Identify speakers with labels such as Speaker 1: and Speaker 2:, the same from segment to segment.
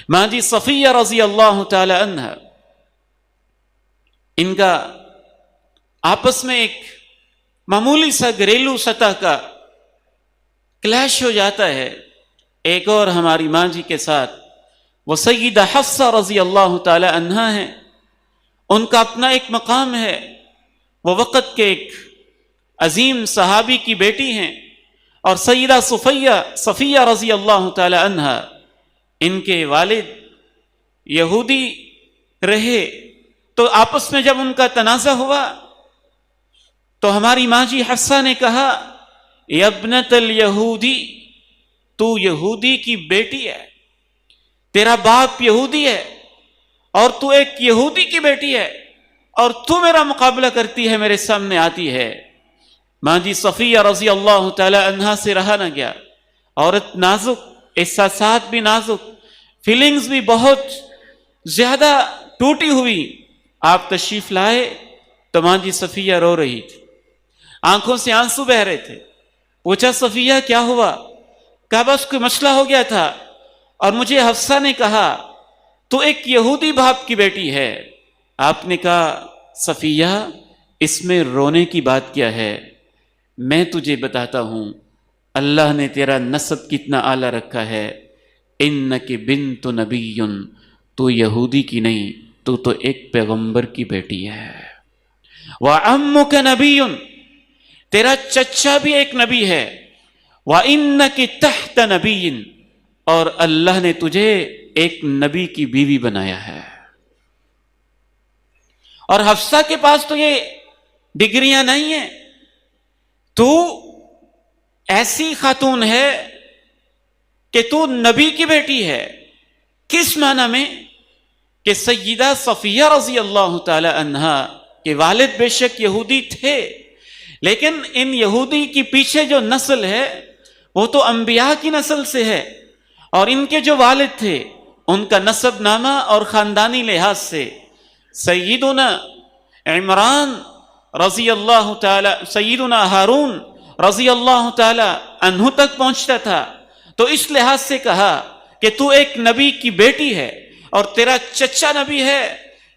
Speaker 1: ماں جی صفیہ رضی اللہ تعالی عنہا، ان کا آپس میں ایک معمولی سا گھریلو سطح کا کلیش ہو جاتا ہے ایک اور ہماری ماں جی کے ساتھ۔ وہ سیدہ حفصہ رضی اللہ تعالی عنہا ہیں، ان کا اپنا ایک مقام ہے، وہ وقت کے ایک عظیم صحابی کی بیٹی ہیں، اور سیدہ صفیہ رضی اللہ تعالی عنہا، ان کے والد یہودی رہے، تو آپس میں جب ان کا تنازع ہوا تو ہماری ماں جی حفصہ نے کہا یا ابنت الیہودی، تو یہودی کی بیٹی ہے، تیرا باپ یہودی ہے اور تو ایک یہودی کی بیٹی ہے، اور تو میرا مقابلہ کرتی ہے، میرے سامنے آتی ہے۔ ماں جی صفیہ رضی اللہ تعالی عنہا سے رہا نہ گیا، عورت نازک، احساسات بھی نازک، فیلنگز بھی بہت زیادہ ٹوٹی ہوئی۔ آپ تشریف لائے تو ماں جی صفیہ رو رہی تھی، آنکھوں سے آنسو بہ رہے تھے۔ پوچھا صفیہ کیا ہوا؟ کہا بس کوئی مسئلہ ہو گیا تھا اور مجھے حفصہ نے کہا تو ایک یہودی باپ کی بیٹی ہے۔ آپ نے کہا صفیہ اس میں رونے کی بات کیا ہے، میں تجھے بتاتا ہوں اللہ نے تیرا نسب کتنا اعلیٰ رکھا ہے۔ انک بنت نبی، تو یہودی کی نہیں، تو ایک پیغمبر کی بیٹی ہے۔ وعمک نبی، تیرا چچا بھی ایک نبی ہے۔ وانک تحت نبی، اور اللہ نے تجھے ایک نبی کی بیوی بنایا ہے۔ اور حفصہ کے پاس تو یہ ڈگریاں نہیں ہیں، تو ایسی خاتون ہے کہ تو نبی کی بیٹی ہے۔ کس معنی میں؟ کہ سیدہ صفیہ رضی اللہ تعالی عنہا کے والد بے شک یہودی تھے، لیکن ان یہودی کی پیچھے جو نسل ہے وہ تو انبیاء کی نسل سے ہے، اور ان کے جو والد تھے ان کا نسب نامہ اور خاندانی لحاظ سے سیدنا عمران رضی اللہ تعالی، سیدنا ہارون رضی اللہ تعالی عنہ تک پہنچتا تھا۔ تو اس لحاظ سے کہا کہ تو ایک نبی کی بیٹی ہے اور تیرا چچا نبی ہے،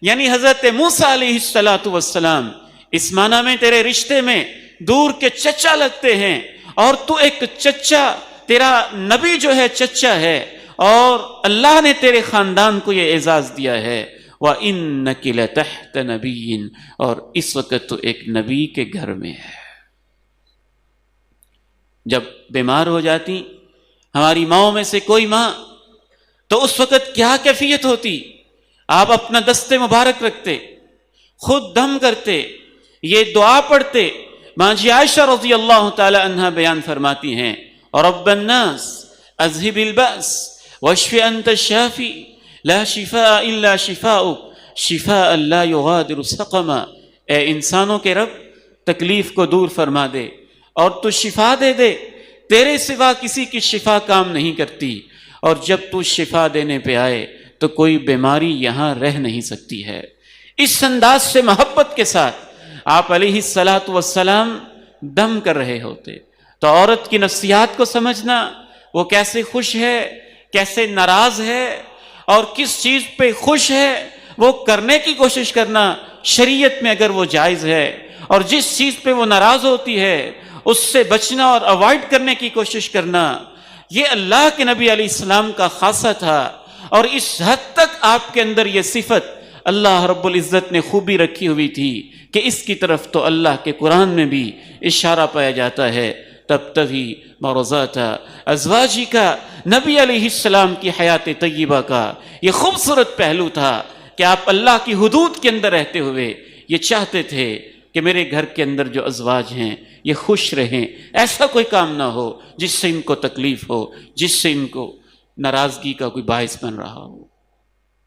Speaker 1: یعنی حضرت موسیٰ علیہ السلام، اس معنی میں تیرے رشتے میں دور کے چچا لگتے ہیں، اور تو ایک چچا، تیرا نبی جو ہے چچا ہے، اور اللہ نے تیرے خاندان کو یہ اعزاز دیا ہے۔ وَإِنَّكِ لَتَحْتَ نَبِيٍّ، اور اس وقت تو ایک نبی کے گھر میں ہے۔ جب بیمار ہو جاتی ہماری ماؤں میں سے کوئی ماں تو اس وقت کیا کیفیت ہوتی؟ آپ اپنا دست مبارک رکھتے، خود دم کرتے، یہ دعا پڑھتے۔ ماں جی عائشہ رضی اللہ تعالی عنہا بیان فرماتی ہیں رب الناس اذهب البأس واشف انت الشافی لا شفاء الا شفاؤک شفاء لا یغادر سقما، اے انسانوں کے رب تکلیف کو دور فرما دے اور تو شفا دے دے، تیرے سوا کسی کی شفا کام نہیں کرتی، اور جب تو شفا دینے پہ آئے تو کوئی بیماری یہاں رہ نہیں سکتی ہے۔ اس انداز سے محبت کے ساتھ آپ علیہ السلام دم کر رہے ہوتے، تو عورت کی نفسیات کو سمجھنا، وہ کیسے خوش ہے، کیسے ناراض ہے، اور کس چیز پہ خوش ہے وہ کرنے کی کوشش کرنا شریعت میں اگر وہ جائز ہے، اور جس چیز پہ وہ ناراض ہوتی ہے اس سے بچنا اور اوائڈ کرنے کی کوشش کرنا، یہ اللہ کے نبی علیہ السلام کا خاصہ تھا، اور اس حد تک آپ کے اندر یہ صفت اللہ رب العزت نے خوبی رکھی ہوئی تھی کہ اس کی طرف تو اللہ کے قرآن میں بھی اشارہ پایا جاتا ہے۔ تب تبھی مرضات ازواجی کا، نبی علیہ السلام کی حیات طیبہ کا یہ خوبصورت پہلو تھا کہ آپ اللہ کی حدود کے اندر رہتے ہوئے یہ چاہتے تھے کہ میرے گھر کے اندر جو ازواج ہیں یہ خوش رہیں، ایسا کوئی کام نہ ہو جس سے ان کو تکلیف ہو، جس سے ان کو ناراضگی کا کوئی باعث بن رہا ہو۔